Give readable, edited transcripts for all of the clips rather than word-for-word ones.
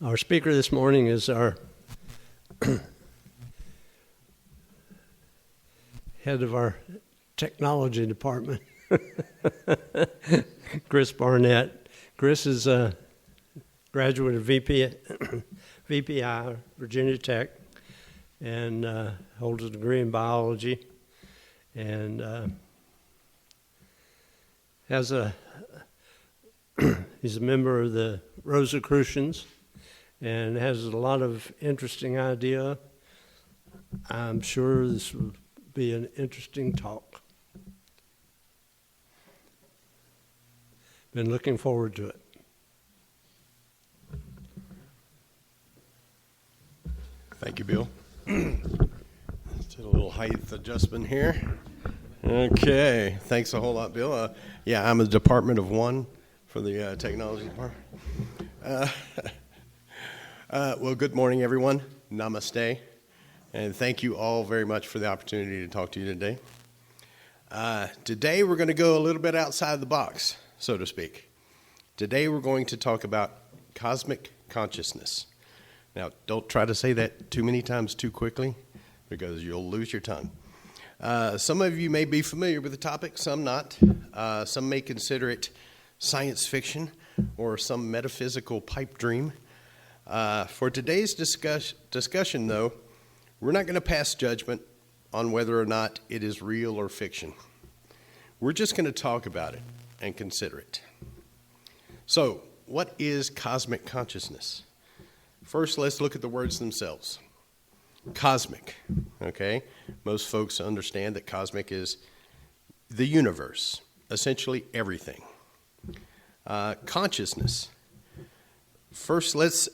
Our speaker this morning is our head of our technology department, Chris Barnett. Chris is a graduate of VPI, Virginia Tech, and holds a degree in biology, and he's a member of the Rosicrucians, and has a lot of interesting idea. I'm sure this will be an interesting talk. Been looking forward to it. Thank you, Bill. Let's do a little height adjustment here. Okay, thanks a whole lot, Bill. I'm a department of one for the technology department. Well, good morning, everyone. Namaste. And thank you all very much for the opportunity to talk to you today. Today, we're going to go a little bit outside the box, so to speak. Today, we're going to talk about cosmic consciousness. Now, don't try to say that too many times too quickly, because you'll lose your tongue. Some of you may be familiar with the topic, some not. Some may consider it science fiction or some metaphysical pipe dream. For today's discussion, though, we're not going to pass judgment on whether or not it is real or fiction. We're just going to talk about it and consider it. So, what is cosmic consciousness? First, let's look at the words themselves. Cosmic, okay? Most folks understand that cosmic is the universe, essentially everything. Consciousness. First, let's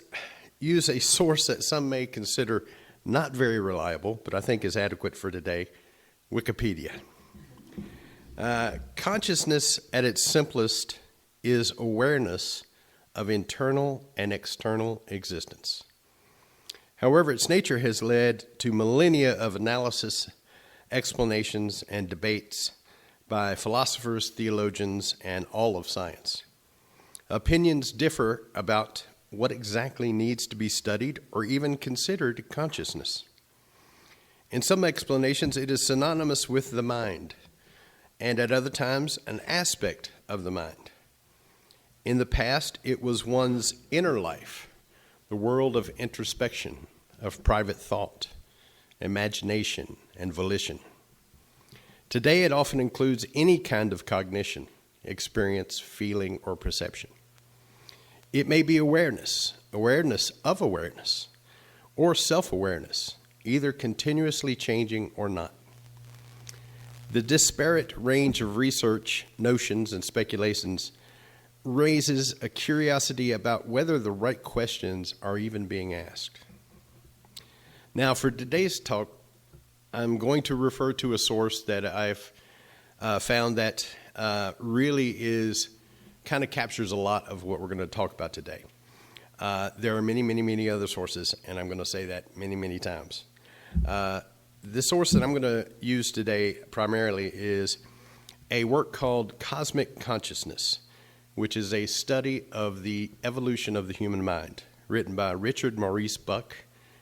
use a source that some may consider not very reliable, but I think is adequate for today, Wikipedia. Consciousness, at its simplest, is awareness of internal and external existence. However, its nature has led to millennia of analysis, explanations, and debates by philosophers, theologians, and all of science. Opinions differ about what exactly needs to be studied or even considered consciousness. In some explanations, it is synonymous with the mind, and at other times, an aspect of the mind. In the past, it was one's inner life, the world of introspection, of private thought, imagination, and volition. Today, it often includes any kind of cognition, experience, feeling, or perception. It may be awareness, awareness of awareness, or self-awareness, either continuously changing or not. The disparate range of research, notions, and speculations raises a curiosity about whether the right questions are even being asked. Now, for today's talk, I'm going to refer to a source that I've found that really kind of captures a lot of what we're going to talk about today. There are many, many, many other sources, and I'm going to say that many, many times. The source that I'm going to use today primarily is a work called Cosmic Consciousness, which is a study of the evolution of the human mind, written by Richard Maurice Buck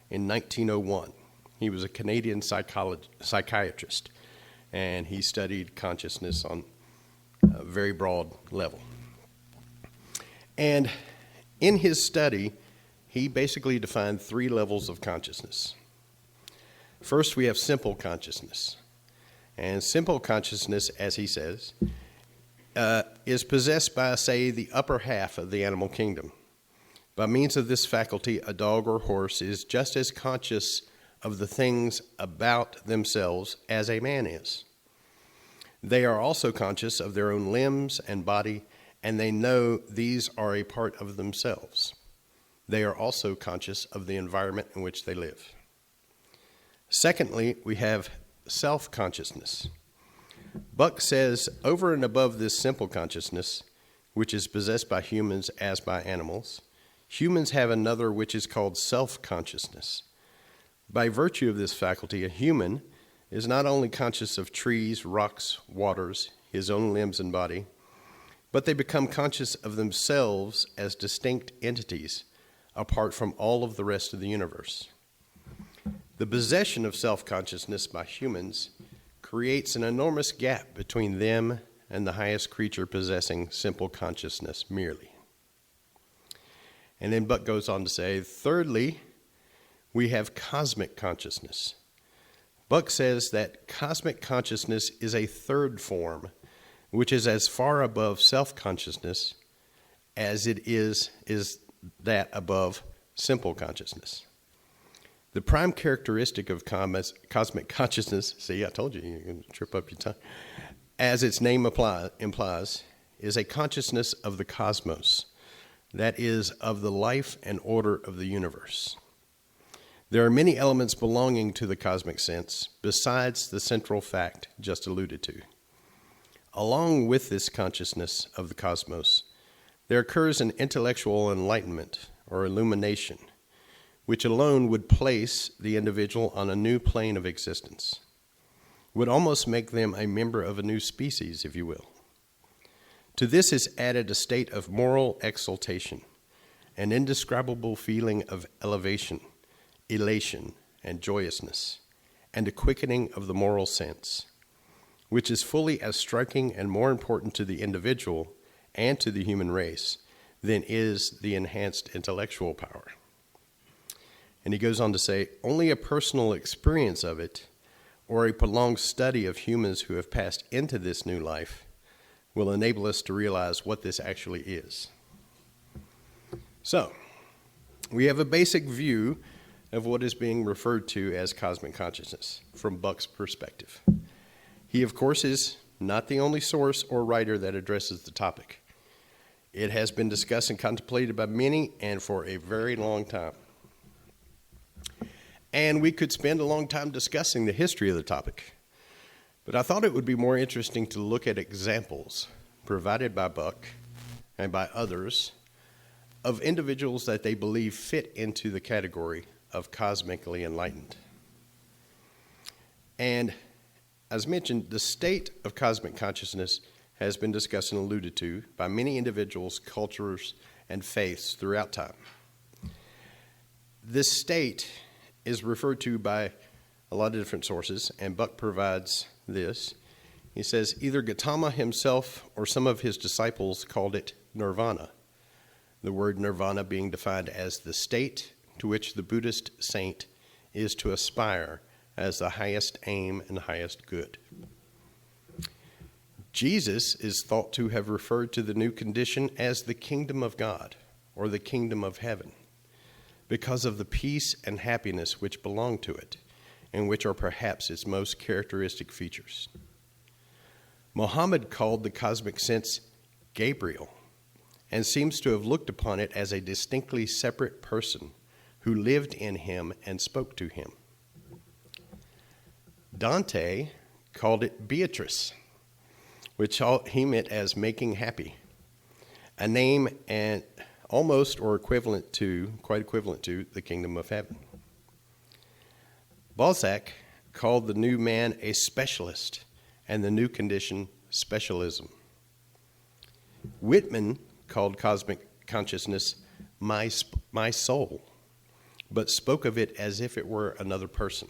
in 1901. He was a Canadian psychiatrist, and he studied consciousness on a very broad level. And in his study, he basically defined 3 levels of consciousness. First, we have simple consciousness. And simple consciousness, as he says, is possessed by, say, the upper half of the animal kingdom. By means of this faculty, a dog or horse is just as conscious of the things about themselves as a man is. They are also conscious of their own limbs and body, and they know these are a part of themselves. They are also conscious of the environment in which they live. Secondly, we have self-consciousness. Buck says, over and above this simple consciousness, which is possessed by humans as by animals, humans have another which is called self-consciousness. By virtue of this faculty, a human is not only conscious of trees, rocks, waters, his own limbs and body, but they become conscious of themselves as distinct entities, apart from all of the rest of the universe. The possession of self-consciousness by humans creates an enormous gap between them and the highest creature possessing simple consciousness merely. And then Buck goes on to say, thirdly, we have cosmic consciousness. Buck says that cosmic consciousness is a third form, which is as far above self-consciousness as it is that above simple consciousness. The prime characteristic of cosmic consciousness, see, I told you, you're going to trip up your tongue, as its name implies, is a consciousness of the cosmos, that is, of the life and order of the universe. There are many elements belonging to the cosmic sense, besides the central fact just alluded to. Along with this consciousness of the cosmos, there occurs an intellectual enlightenment or illumination, which alone would place the individual on a new plane of existence, would almost make them a member of a new species, if you will. To this is added a state of moral exaltation, an indescribable feeling of elevation, elation, and joyousness, and a quickening of the moral sense, which is fully as striking and more important to the individual and to the human race than is the enhanced intellectual power. And he goes on to say, only a personal experience of it, or a prolonged study of humans who have passed into this new life, will enable us to realize what this actually is. So, we have a basic view of what is being referred to as cosmic consciousness from Buck's perspective. He, of course, is not the only source or writer that addresses the topic. It has been discussed and contemplated by many and for a very long time. And we could spend a long time discussing the history of the topic. But I thought it would be more interesting to look at examples provided by Buck and by others of individuals that they believe fit into the category of cosmically enlightened. And as mentioned, the state of cosmic consciousness has been discussed and alluded to by many individuals, cultures, and faiths throughout time. This state is referred to by a lot of different sources, and Buck provides this. He says either Gautama himself or some of his disciples called it nirvana, the word nirvana being defined as the state to which the Buddhist saint is to aspire as the highest aim and highest good. Jesus is thought to have referred to the new condition as the kingdom of God or the kingdom of heaven because of the peace and happiness which belong to it and which are perhaps its most characteristic features. Muhammad called the cosmic sense Gabriel and seems to have looked upon it as a distinctly separate person who lived in him and spoke to him. Dante called it Beatrice, which he meant as making happy, a name and almost or quite equivalent to the kingdom of heaven. Balzac called the new man a specialist and the new condition specialism. Whitman called cosmic consciousness my soul, but spoke of it as if it were another person.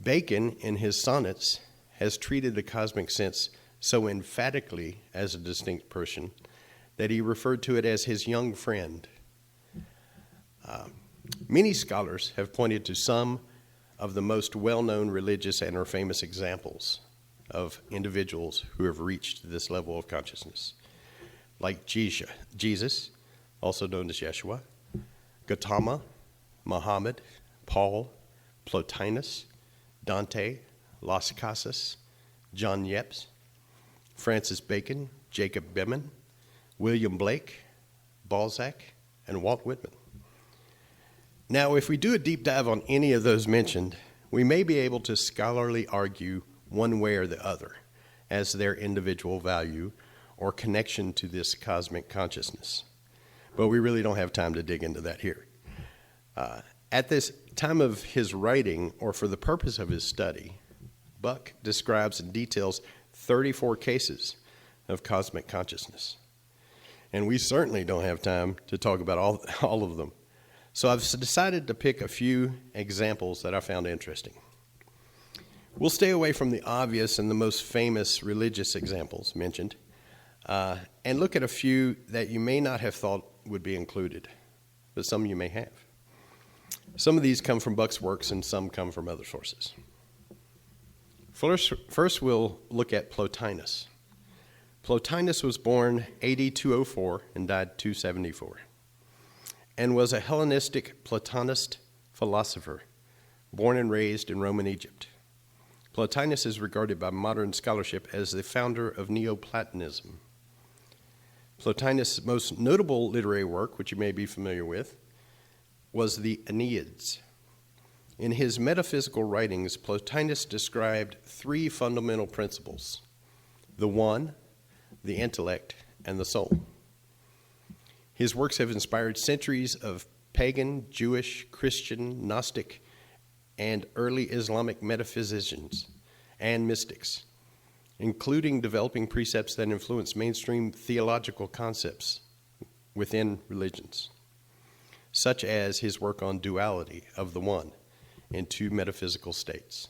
Bacon, in his sonnets, has treated the cosmic sense so emphatically as a distinct person that he referred to it as his young friend. Many scholars have pointed to some of the most well-known religious and or famous examples of individuals who have reached this level of consciousness, like Jesus, also known as Yeshua, Gautama, Muhammad, Paul, Plotinus, Dante, Las Casas, John Yepes, Francis Bacon, Jacob Behmen, William Blake, Balzac, and Walt Whitman. Now, if we do a deep dive on any of those mentioned, we may be able to scholarly argue one way or the other as their individual value or connection to this cosmic consciousness. But we really don't have time to dig into that here. At this time of his writing, or for the purpose of his study, Buck describes and details 34 cases of cosmic consciousness. and we certainly don't have time to talk about all of them. So I've decided to pick a few examples that I found interesting. We'll stay away from the obvious and the most famous religious examples mentioned, and look at a few that you may not have thought would be included, but some you may have. Some of these come from Buck's works and some come from other sources. First we'll look at Plotinus. Plotinus was born AD 204 and died 274, and was a Hellenistic Platonist philosopher, born and raised in Roman Egypt. Plotinus is regarded by modern scholarship as the founder of Neoplatonism. Plotinus' most notable literary work, which you may be familiar with, was the Aeneid. In his metaphysical writings, Plotinus described three fundamental principles: the one, the intellect, and the soul. His works have inspired centuries of pagan, Jewish, Christian, Gnostic, and early Islamic metaphysicians and mystics, including developing precepts that influence mainstream theological concepts within religions, such as his work on duality of the one in two metaphysical states.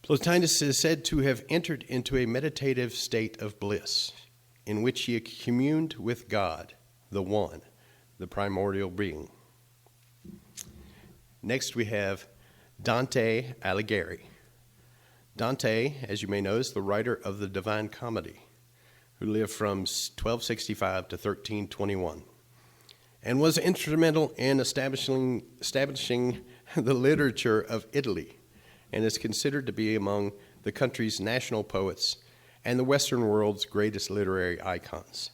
Plotinus is said to have entered into a meditative state of bliss in which he communed with God, the one, the primordial being. Next we have Dante Alighieri. Dante, as you may know, is the writer of the Divine Comedy, who lived from 1265 to 1321, and was instrumental in establishing the literature of Italy, and is considered to be among the country's national poets and the Western world's greatest literary icons.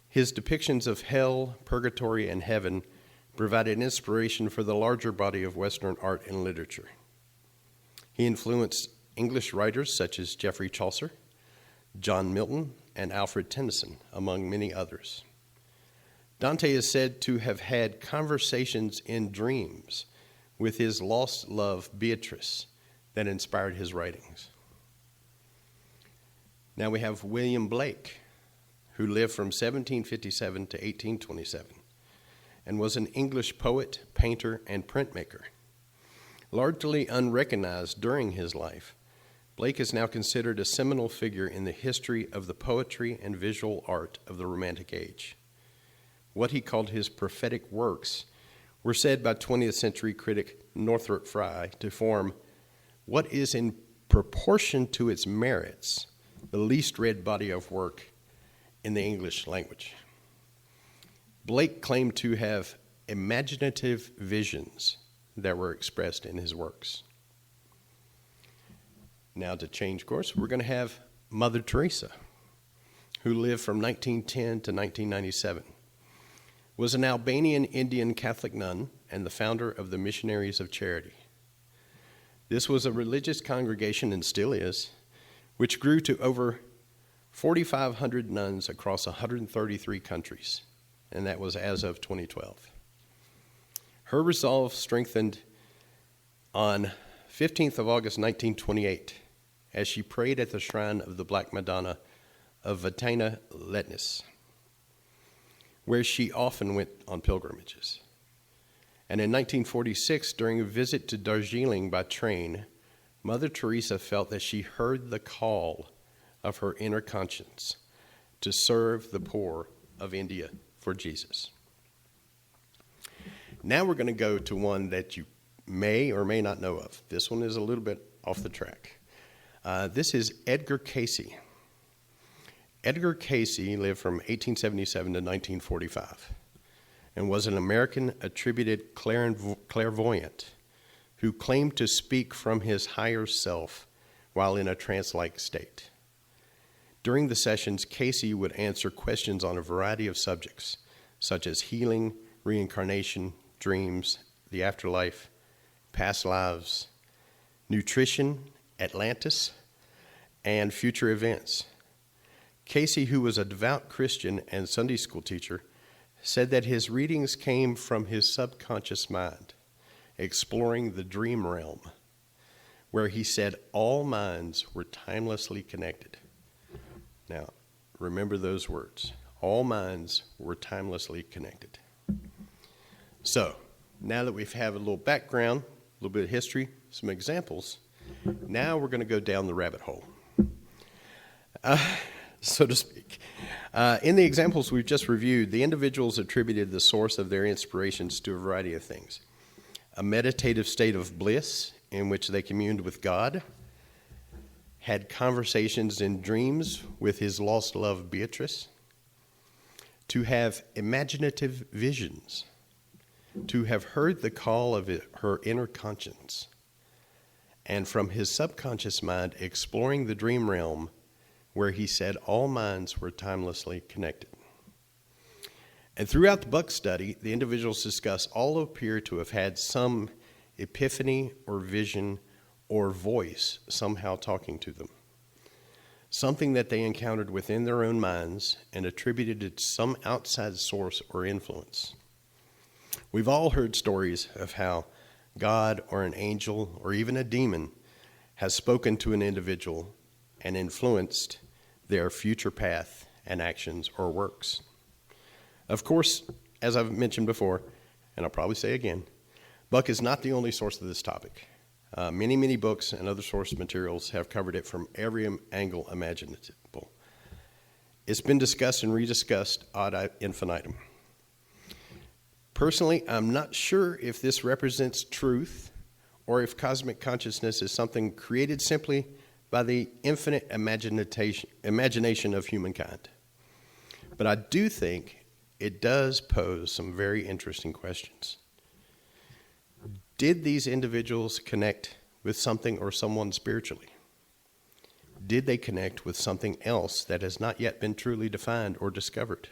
His depictions of hell, purgatory, and heaven provided inspiration for the larger body of Western art and literature. He influenced English writers such as Geoffrey Chaucer, John Milton, and Alfred Tennyson, among many others. Dante is said to have had conversations in dreams with his lost love, Beatrice, that inspired his writings. Now we have William Blake, who lived from 1757 to 1827, and was an English poet, painter, and printmaker. Largely unrecognized during his life, Blake is now considered a seminal figure in the history of the poetry and visual art of the Romantic Age. What he called his prophetic works were said by 20th century critic Northrop Frye to form what is, in proportion to its merits, the least read body of work in the English language. Blake claimed to have imaginative visions that were expressed in his works. Now, to change course, we're going to have Mother Teresa, who lived from 1910 to 1997, was an Albanian Indian Catholic nun and the founder of the Missionaries of Charity. This was a religious congregation, and still is, which grew to over 4,500 nuns across 133 countries, and that was as of 2012. Her resolve strengthened on 15th of August 1928 as she prayed at the shrine of the Black Madonna of Vatana Letnis, where she often went on pilgrimages. And in 1946, during a visit to Darjeeling by train, Mother Teresa felt that she heard the call of her inner conscience to serve the poor of India for Jesus. Now we're going to go to one that you may or may not know of. This one is a little bit off the track. This is Edgar Cayce. Edgar Cayce lived from 1877 to 1945 and was an American attributed clairvoyant who claimed to speak from his higher self while in a trance-like state. During the sessions, Cayce would answer questions on a variety of subjects, such as healing, reincarnation, dreams, the afterlife, past lives, nutrition, Atlantis, and future events. Cayce, who was a devout Christian and Sunday school teacher, said that his readings came from his subconscious mind, exploring the dream realm, where he said all minds were timelessly connected. Now, remember those words, all minds were timelessly connected. So, now that we've had a little background, a little bit of history, some examples, now we're going to go down the rabbit hole, so to speak. In the examples we've just reviewed, the individuals attributed the source of their inspirations to a variety of things. A meditative state of bliss in which they communed with God, had conversations in dreams with his lost love Beatrice, to have imaginative visions, to have heard the call of her inner conscience, and from his subconscious mind exploring the dream realm where he said all minds were timelessly connected. And throughout the book study, the individuals discuss all appear to have had some epiphany or vision or voice somehow talking to them, something that they encountered within their own minds and attributed it to some outside source or influence. We've all heard stories of how God or an angel or even a demon has spoken to an individual and influenced their future path and actions or works. Of course, as I've mentioned before, and I'll probably say again, Buck is not the only source of this topic. Many books and other source materials have covered it from every angle imaginable. It's been discussed and rediscussed ad infinitum. Personally, I'm not sure if this represents truth or if cosmic consciousness is something created simply by the infinite imagination of humankind. But I do think it does pose some very interesting questions. Did these individuals connect with something or someone spiritually? Did they connect with something else that has not yet been truly defined or discovered?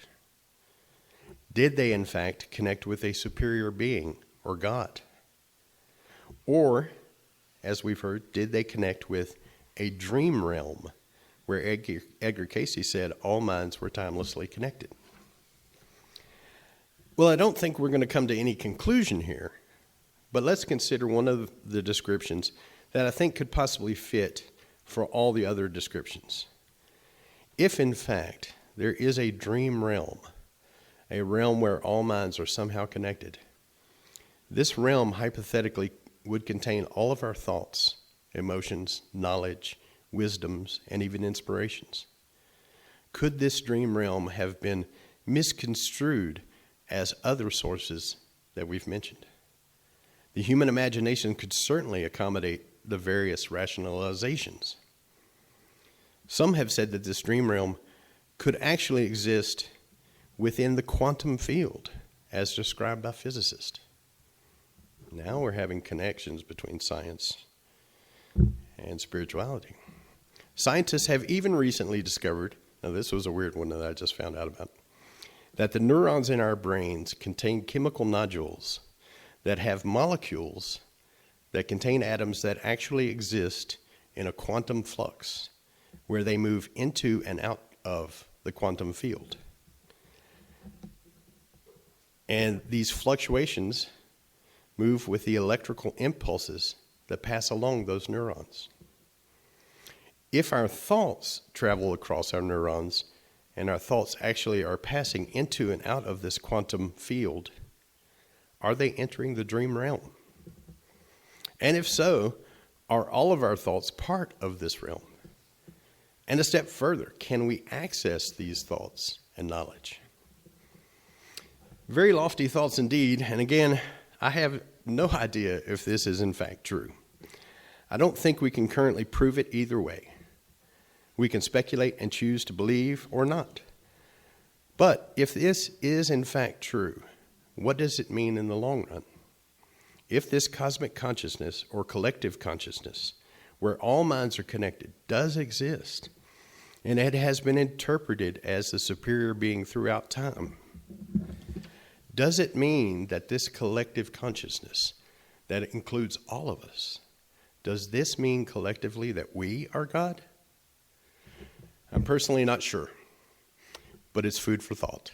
Did they, in fact, connect with a superior being or God? Or, as we've heard, did they connect with a dream realm where Edgar Cayce said all minds were timelessly connected? Well, I don't think we're going to come to any conclusion here, but let's consider one of the descriptions that I think could possibly fit for all the other descriptions. If, in fact, there is a dream realm, a realm where all minds are somehow connected, this realm hypothetically would contain all of our thoughts, emotions, knowledge, wisdoms, and even inspirations. Could this dream realm have been misconstrued as other sources that we've mentioned? The human imagination could certainly accommodate the various rationalizations. Some have said that this dream realm could actually exist within the quantum field, as described by physicists. Now we're having connections between science and spirituality. Scientists have even recently discovered, now this was a weird one that I just found out about, that the neurons in our brains contain chemical nodules that have molecules that contain atoms that actually exist in a quantum flux, where they move into and out of the quantum field. And these fluctuations move with the electrical impulses that pass along those neurons. If our thoughts travel across our neurons, and our thoughts actually are passing into and out of this quantum field, are they entering the dream realm? And if so, are all of our thoughts part of this realm? And a step further, can we access these thoughts and knowledge? Very lofty thoughts indeed, and again, I have no idea if this is in fact true. I don't think we can currently prove it either way. We can speculate and choose to believe or not. But if this is in fact true, what does it mean in the long run? If this cosmic consciousness or collective consciousness, where all minds are connected, does exist, and it has been interpreted as the superior being throughout time, does it mean that this collective consciousness, that includes all of us, does this mean collectively that we are God? I'm personally not sure, but it's food for thought.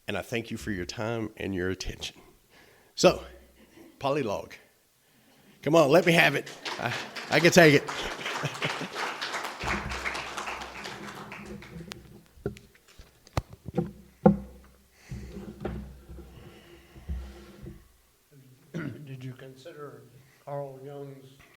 And I thank you for your time and your attention. So, polylog. Come on, let me have it. I can take it. Did you consider Carl Jung's